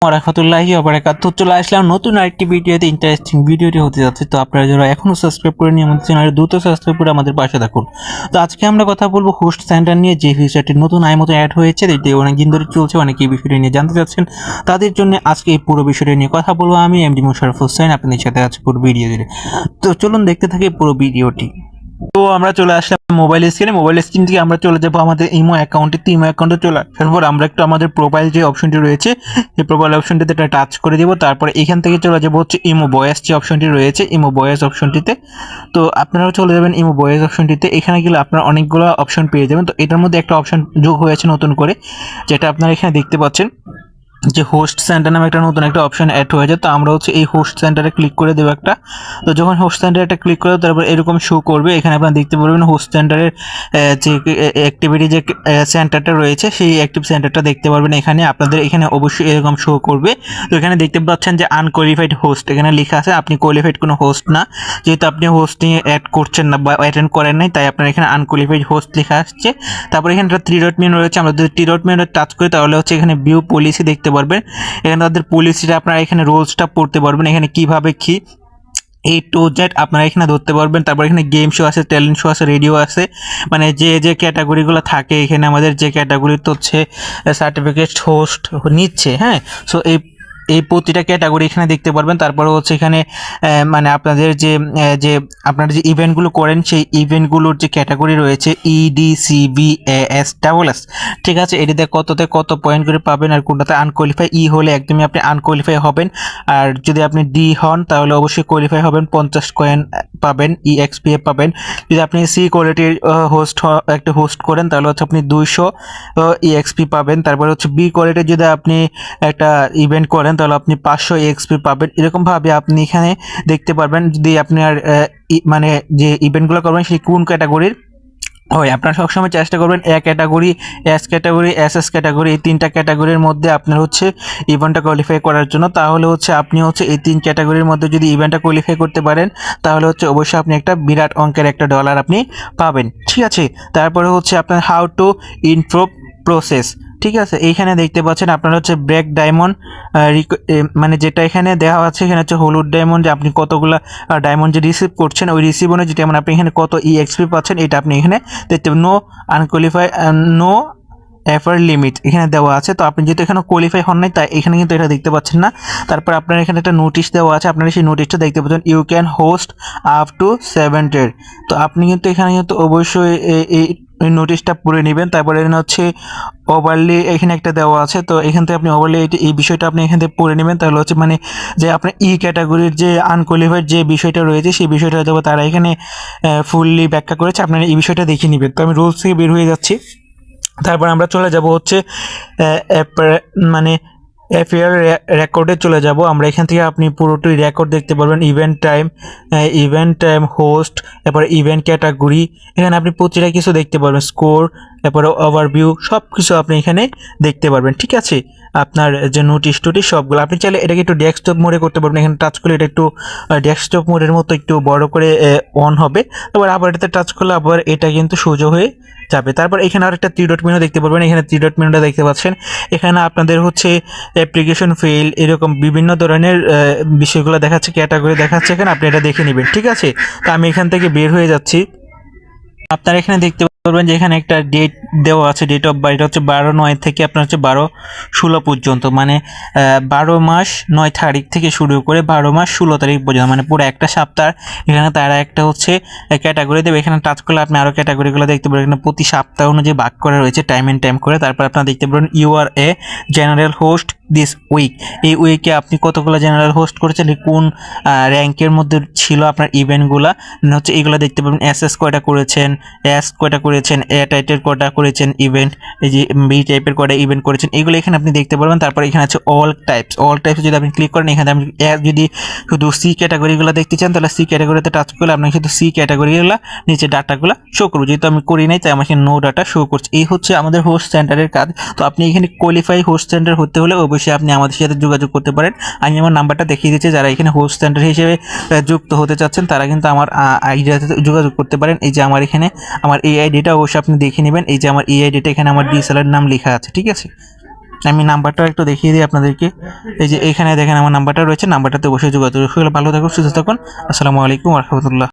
রাহমাতুল্লাহি ওয়া বারাকাতুহু। চলে আসলাম নতুন আরেকটি ভিডিওতে। ইন্টারেস্টিং ভিডিওটি হতে যাচ্ছে। তো আপনারা যারা এখনো সাবস্ক্রাইব করেননি আমাদের চ্যানেলে দ্রুত সাবস্ক্রাইব করে আমাদের পাশে থাকুন। তো আজকে আমরা কথা বলবো হোস্ট সেন্টার নিয়ে, যে ফিচারটি নতুন মতো অ্যাড হয়েছে, যেটি অনেকদিন ধরে চলছে, অনেকে এই বিষয়টি নিয়ে জানতে চাচ্ছেন। তাদের জন্য আজকে এই পুরো বিষয়টি নিয়ে কথা বলবো আমি, এমডি মোশাররফ হোসেন, আপনাদের সাথে আছে পুরো ভিডিও জুড়ে। তো চলুন দেখতে থাকি পুরো ভিডিওটি। তো আমরা চলে আসলাম মোবাইল স্ক্রিন থেকে আমরা চলে যাবো আমাদের ইমো অ্যাকাউন্টে। ইমো অ্যাকাউন্টে চলে আসার পর আমরা একটু আমাদের প্রোফাইল যে অপশনটি রয়েছে এই প্রোফাইল অপশনটিতে একটা টাচ করে দিব। তারপরে এখান থেকে চলে যাবো হচ্ছে ইমো ভয়েস যে অপশনটি রয়েছে, ইমো ভয়েস অপশনটিতে। তো আপনারাও চলে যাবেন ইমো ভয়েস অপশনটিতে। এখানে গেলে আপনারা অনেকগুলো অপশন পেয়ে যাবেন। তো এটার মধ্যে একটা অপশন যোগ হয়েছে নতুন করে, যেটা আপনারা এখানে দেখতে পাচ্ছেন যে হোস্ট সেন্টার নামে একটা নতুন একটা অপশন অ্যাড হয়ে যায়। তো আমরা হচ্ছে এই হোস্ট সেন্টারে ক্লিক করে দেবো একটা। তো যখন হোস্ট সেন্টারে একটা ক্লিক করে তারপর এরকম শো করবে। এখানে আপনারা দেখতে পারবেন হোস্ট সেন্টারের যে অ্যাক্টিভিটি যে সেন্টারটা রয়েছে সেই অ্যাক্টিভ সেন্টারটা দেখতে পারবেন। এখানে আপনাদের এখানে অবশ্যই এরকম শো করবে। তো এখানে দেখতে পাচ্ছেন যে আনকোয়ালিফাইড হোস্ট এখানে লেখা আছে। আপনি কোয়ালিফাইড কোনো হোস্ট না, যেহেতু আপনি হোস্টিং অ্যাড করছেন না বা অ্যাটেন্ড করেন নাই, তাই আপনার এখানে আনকোয়ালিফাইড হোস্ট লেখা আসছে। তারপর এখানে একটা 3 ডট মেনু রয়েছে। আমরা যদি 3 ডট মেনুতে টাচ করি তাহলে হচ্ছে এখানে ভিউ পলিসি দেখতে পারবেন। এখানে তাদের পলিসিটা আপনারা এখানে রোলসটা পড়তে পারবেন। এখানে কিভাবে কি A to Z আপনারা এখানে ধরতে পারবেন। তারপর এখানে গেম শো আছে, ট্যালেন্ট শো আছে, রেডিও আছে, মানে যে ক্যাটাগরিগুলো থাকে এখানে আমাদের যে ক্যাটাগরিতে হচ্ছে সার্টিফিকেট হোস্ট নিচ্ছে, হ্যাঁ। সো এই প্রতিটা ক্যাটাগরি এখানে দেখতে পারবেন। তারপরে হচ্ছে এখানে মানে আপনাদের যে আপনারা যে ইভেন্টগুলো করেন সেই ইভেন্টগুলোর যে ক্যাটাগরি রয়েছে EDCBAS, ঠিক আছে। এটিতে কততে কত পয়েন্ট করে পাবেন, আর কোনটাতে আনকোয়ালিফাই। হলে একদমই আপনি আনকোয়ালিফাই হবেন, আর যদি আপনি ডি হন তাহলে অবশ্যই কোয়ালিফাই হবেন, 50 কয়েন পাবেন, EXPA পাবেন। যদি আপনি সি কোয়ালিটির একটা হোস্ট করেন তাহলে হচ্ছে আপনি 200 EXP পাবেন। তারপরে হচ্ছে বি কোয়ালিটির যদি আপনি একটা ইভেন্ট করেন তাহলে আপনি 500 EXP পাবেন। এরকমভাবে আপনি এখানে দেখতে পারবেন যদি আপনার মানে যে ইভেন্টগুলো করবেন সেই কোন ক্যাটাগরির হয়। আপনারা সবসময় চেষ্টা করবেন A category, S category, SS category, এই 3টা ক্যাটাগরির মধ্যে আপনার হচ্ছে ইভেন্টটা কোয়ালিফাই করার জন্য। তাহলে হচ্ছে আপনি হচ্ছে এই 3 ক্যাটাগরির মধ্যে যদি ইভেন্টটা কোয়ালিফাই করতে পারেন তাহলে হচ্ছে অবশ্যই আপনি একটা বিরাট অঙ্কের একটা ডলার আপনি পাবেন, ঠিক আছে। তারপরে হচ্ছে আপনার হাউ টু ইমপ্রুভ প্রসেস, ঠিক আছে। এইখানে দেখতে পাচ্ছেন আপনারা হচ্ছে ব্রেক ডায়মন্ড, মানে যেটা এখানে দেওয়া আছে এখানে হচ্ছে হলুদ ডায়মন্ড, যে আপনি কতগুলো ডায়মন্ড যে রিসিভ করছেন ওই রিসিভ অনুযায়ী যেমন আপনি এখানে কত EXP পাচ্ছেন এটা আপনি এখানে দেখতে পাবেন। নো আনকোয়ালিফাই, নো এফার লিমিট এখানে দেওয়া আছে। তো আপনি যেহেতু এখানে কোয়ালিফাই হন নাই তাই এখানে কিন্তু এটা দেখতে পাচ্ছেন না। তারপর আপনার এখানে একটা নোটিশ দেওয়া আছে, আপনারা সেই নোটিশটা দেখতে পাচ্ছেন, you can host up to 7 day. তো আপনি কিন্তু এখানে কিন্তু অবশ্যই এই নোটিশটা পড়ে নেবেন। তারপরে এখানে হচ্ছে ওভারলি এখানে একটা দেওয়া আছে। তো এখান থেকে আপনি ওভারলি এই বিষয়টা আপনি এখান থেকে পড়ে নেবেন। তাহলে হচ্ছে মানে যে আপনার ক্যাটাগরির যে আনকোয়ালিফাইড যে বিষয়টা রয়েছে সেই বিষয়টা হয়তো তারা এখানে ফুললি ব্যাখ্যা করেছে, আপনারা এই বিষয়টা দেখে নেবেন। তো আমি রুলস থেকে বের হয়ে যাচ্ছি। তারপর আমরা চলে যাব হচ্ছে মানে অ্যাফেয়ার রেকর্ডে চলে যাব আমরা। এখান থেকে আপনি পুরোটি রেকর্ড দেখতে পারবেন, ইভেন্ট টাইম হোস্ট, তারপরে ইভেন্ট ক্যাটাগরি, এখানে আপনি প্রতিটা কিছু দেখতে পারবেন, স্কোর, তারপরে ওভারভিউ, সব কিছু আপনি এখানে দেখতে পারবেন, ঠিক আছে। আপনার যে নোটিশ সবগুলো আপনি চাইলে এটাকে একটু ডেস্কটপ মোডে করতে পারবেন। এখানে টাচ করলে এটা একটু ডেস্কটপ মোডের মতো একটু বড় করে অন হবে। আবার এটাতে টাচ করলে আবার এটা কিন্তু সোজা হয়ে যাবে। তারপর এখানে আর একটা 3 ডট মেনু দেখতে পারবেন। এখানে 3 ডট মেনুটা দেখতে পাচ্ছেন। এখানে আপনাদের হচ্ছে অ্যাপ্লিকেশন ফেল, এরকম বিভিন্ন ধরনের বিষয়গুলো দেখাচ্ছে, ক্যাটাগরি দেখাচ্ছে, এখানে আপনি এটা দেখে নেবেন, ঠিক আছে। তো আমি এখান থেকে বের হয়ে যাচ্ছি। আপনারা এখানে দেখতে পারবেন যে এখানে একটা ডেট দেওয়া আছে, ডেট অফ বার্থ হচ্ছে 12/9 থেকে আপনার হচ্ছে 12/16 পর্যন্ত, মানে 12 মাস 9 তারিখ থেকে শুরু করে 12 মাস 16 তারিখ পর্যন্ত, মানে পুরো একটা সপ্তাহ। এখানে তারা একটা হচ্ছে ক্যাটাগরি দেবে। এখানে টাচ করলে আপনি আরও ক্যাটাগরিগুলো দেখতে পাবেন। এখানে প্রতি সপ্তাহ অনুযায়ী ভাগ করা রয়েছে টাইম এন্ড টাইম করে। তারপর আপনারা দেখতে পাবেন you are a general host this week, এই উইকে আপনি কতগুলো জেনারেল হোস্ট করেছেন, কোন র্যাঙ্কের মধ্যে ছিল আপনার ইভেন্টগুলো হচ্ছে এইগুলো দেখতে পাবেন। এসএস কয়টা করেছেন, এস কয়টা করেছেন, এ টাইপের কয়টা করেছেন ইভেন্ট, এই যে বি টাইপের কয়টা ইভেন্ট করেছেন, এগুলো এখানে আপনি দেখতে পারবেন। তারপর এখানে আছে অল টাইপস যদি আপনি ক্লিক করেন, এখানে আপনি যদি শুধু সি ক্যাটাগরিগুলো দেখতে চান তাহলে সি ক্যাটাগরিতে টাচ করলে আপনাকে শুধু সি ক্যাটাগরিগুলো নিচে ডাটাগুলো শো করবে। যেহেতু আমি করি নাই তাই আমাকে নো ডাটা শো করছে। এই হচ্ছে আমাদের হোস্ট সেন্টারের কাজ। তো আপনি এখানে কোয়ালিফাই হোস্ট সেন্টার হতে হলে অবশ্যই আপনি আমাদের সাথে যোগাযোগ করতে পারেন। আমি আমার নাম্বারটা দেখিয়ে দিচ্ছি, যারা এখানে হোস্ট সেন্টার হিসেবে যুক্ত হতে চাচ্ছেন তারা কিন্তু আমার আইডিয়াতে যোগাযোগ করতে পারেন। এই যে আমার এখানে আমার এই আইডিটা অবশ্যই আপনি দেখে নেবেন। এই যে আমার এই আইডিটা এখানে আমার ডিএসএলআর নাম লেখা আছে, ঠিক আছে। আমি নাম্বারটা একটু দেখিয়ে দিই আপনাদেরকে। এই যে এখানে দেখেন আমার নাম্বারটা রয়েছে, নাম্বারটাতে অবশ্যই যোগাযোগ করলে। ভালো থাকুন, সুস্থ থাকুন। আসসালামু আলাইকুম ওয়া রাহমাতুল্লাহ।